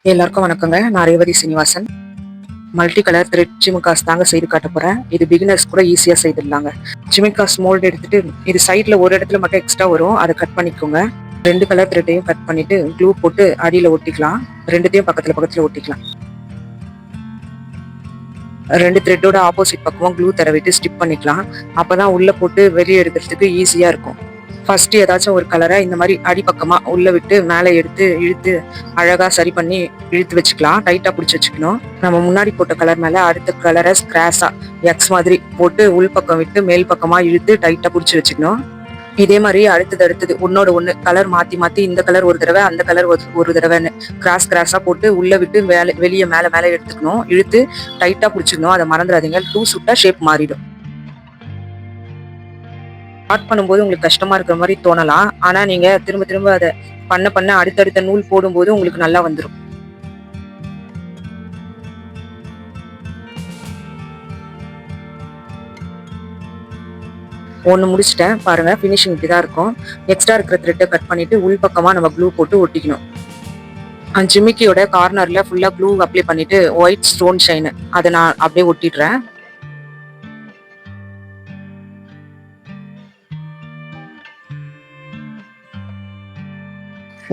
எல்லாருக்கும் வணக்கங்க. நான் Revathi Srinivasan. Multi colour thread ஜிமிக்காஸ் தாங்க செய்து காட்ட போறேன். இது பிகினர்ஸ் கூட ஈஸியா செய்திடலாங்க. ஜிமிக்காஸ் மோல்டு எடுத்துட்டு இது சைட்ல ஒரு இடத்துல மட்டும் எக்ஸ்ட்ரா வரும், அதை கட் பண்ணிக்கோங்க. 2 கலர் த்ரெட்டையும் கட் பண்ணிட்டு க்ளூ போட்டு அடியில ஒட்டிக்கலாம். ரெண்டுத்தையும் பக்கத்துல பக்கத்துல ஒட்டிக்கலாம். 2 த்ரெட்டோட ஆப்போசிட் பக்கமும் க்ளூ தடவிட்டு ஸ்டிப் பண்ணிக்கலாம். அப்பதான் உள்ள போட்டு வெளியே எடுக்கிறதுக்கு ஈஸியா இருக்கும். ஃபர்ஸ்ட் ஏதாச்சும் ஒரு கலரை இந்த மாதிரி அடிப்பக்கமா உள்ள விட்டு மேலே எடுத்து இழுத்து அழகா சரி பண்ணி இழுத்து வச்சுக்கலாம். டைட்டா பிடிச்சி வச்சுக்கணும். நம்ம முன்னாடி போட்ட கலர் மேல அடுத்த கலரை ஸ்கிராஸா எக்ஸ் மாதிரி போட்டு உள் பக்கம் விட்டு மேல் பக்கமா இழுத்து டைட்டா பிடிச்சி வச்சுக்கணும். இதே மாதிரி அடுத்தது ஒன்னோட ஒண்ணு கலர் மாத்தி மாத்தி இந்த கலர் ஒரு தடவை அந்த கலர் ஒரு தடவைன்னு கிராஸா போட்டு உள்ள விட்டு வெளியே மேல எடுத்துக்கணும். இழுத்து டைட்டா பிடிச்சிக்கணும். அதை மறந்துடாதீங்க. டூ சுட்டா ஷேப் மாறிடும். ஸ்டார்ட் பண்ணும்போது உங்களுக்கு கஷ்டமா இருக்கிற மாதிரி தோணலாம். ஆனா நீங்க திரும்ப திரும்ப அதை பண்ண அடுத்தடுத்த நூல் போடும்போது உங்களுக்கு நல்லா வந்துடும். ஒண்ணு முடிச்சிட்டேன் பாருங்க. பினிஷிங் இப்படிதான் இருக்கும். எக்ஸ்ட்ரா இருக்கிற த்ரெட்டை கட் பண்ணிட்டு உள் பக்கமா நம்ம க்ளூ போட்டு ஒட்டிக்கணும். ஜிமிக்கியோட கார்னர்ல ஃபுல்லா க்ளூ அப்ளை பண்ணிட்டு ஒயிட் ஸ்டோன் ஷைன் அதை நான் அப்படியே ஒட்டிடுறேன்.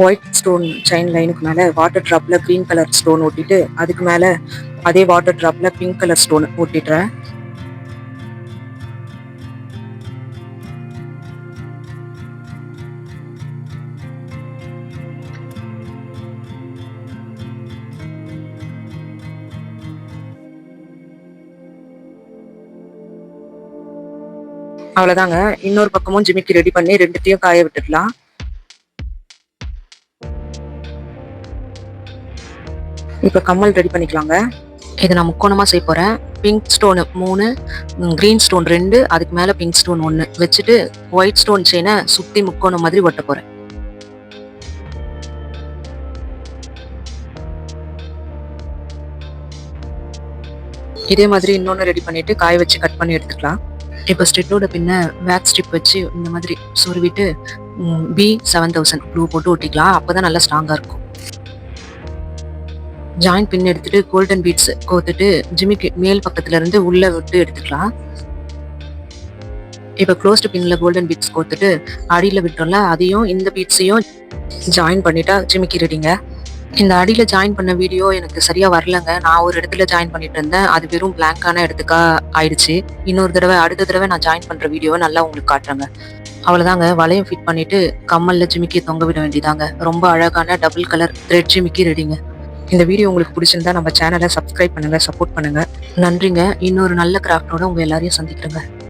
ஒயிட் ஸ்டோன் செயின் லைனுக்கு மேல வாட்டர் டிராப்ல கிரீன் கலர் ஸ்டோன் ஒட்டிட்டு அதுக்கு மேல அதே வாட்டர் டிராப்ல பிங்க் கலர் ஸ்டோன் ஒட்டிடுறேன். அவ்வளவுதாங்க. இன்னொரு பக்கமும் ஜிமிக்கி ரெடி பண்ணி ரெண்டுத்தையும் காய விட்டுடலாம். இப்ப கம்மல் ரெடி பண்ணிக்கலாங்க. இதை நான் முக்கோணமா செய்ய போறேன். பிங்க் ஸ்டோனு 3, கிரீன் ஸ்டோன் 2, அதுக்கு மேல பிங்க் ஸ்டோன் 1 வச்சுட்டு ஒயிட் ஸ்டோன் செயினை சுத்தி முக்கோணம் மாதிரி ஒட்ட போறேன். இதே மாதிரி இன்னொன்னு ரெடி பண்ணிட்டு காய வச்சு கட் பண்ணி எடுத்துக்கலாம். இப்போ ஸ்ட்ரிட்டோட பின்ன வேக்ஸ் ஸ்ட்ரிப் வச்சு இந்த மாதிரி சொருவிட்டு B7000 ப்ளூ போட்டு ஒட்டிக்கலாம். அப்பதான் நல்லா ஸ்ட்ராங்கா இருக்கும். ஜாயின் பின் எடுத்துட்டு கோல்டன் பீட்ஸ் கோத்துட்டு ஜிமிக்கு மேல் பக்கத்துல இருந்து உள்ள விட்டு எடுத்துக்கலாம். இப்ப க்ளோஸ்டு பின்ல கோல்டன் பீட்ஸ் கோத்துட்டு அடியில விட்டோம்ல, அதையும் இந்த பீட்ஸையும் ஜாயின் பண்ணிட்டா ஜிமிக்கி ரெடிங்க. இந்த அடியில ஜாயின் பண்ண வீடியோ எனக்கு சரியா வரலங்க. நான் ஒரு இடத்துல ஜாயின் பண்ணிட்டு இருந்தேன். அது வெறும் பிளாங்கான இடத்துக்கா ஆயிடுச்சு. அடுத்த தடவை நான் ஜாயின் பண்ற வீடியோவை நல்லா உங்களுக்கு காட்டுறேங்க. அவ்வளவுதாங்க. வளையம் ஃபிட் பண்ணிட்டு கம்மல்ல ஜிமிக்கி தொங்க விட வேண்டியதாங்க. ரொம்ப அழகான டபுள் கலர் த்ரெட் ஜிமிக்கி ரெடிங்க. இந்த வீடியோ உங்களுக்கு பிடிச்சிருந்தா நம்ம சேனலை சப்ஸ்கிரைப் பண்ணுங்க, சப்போர்ட் பண்ணுங்க. நன்றிங்க. இன்னொரு நல்ல கிராஃப்டோட உங்க எல்லாரையும் சந்திக்கிறேங்க.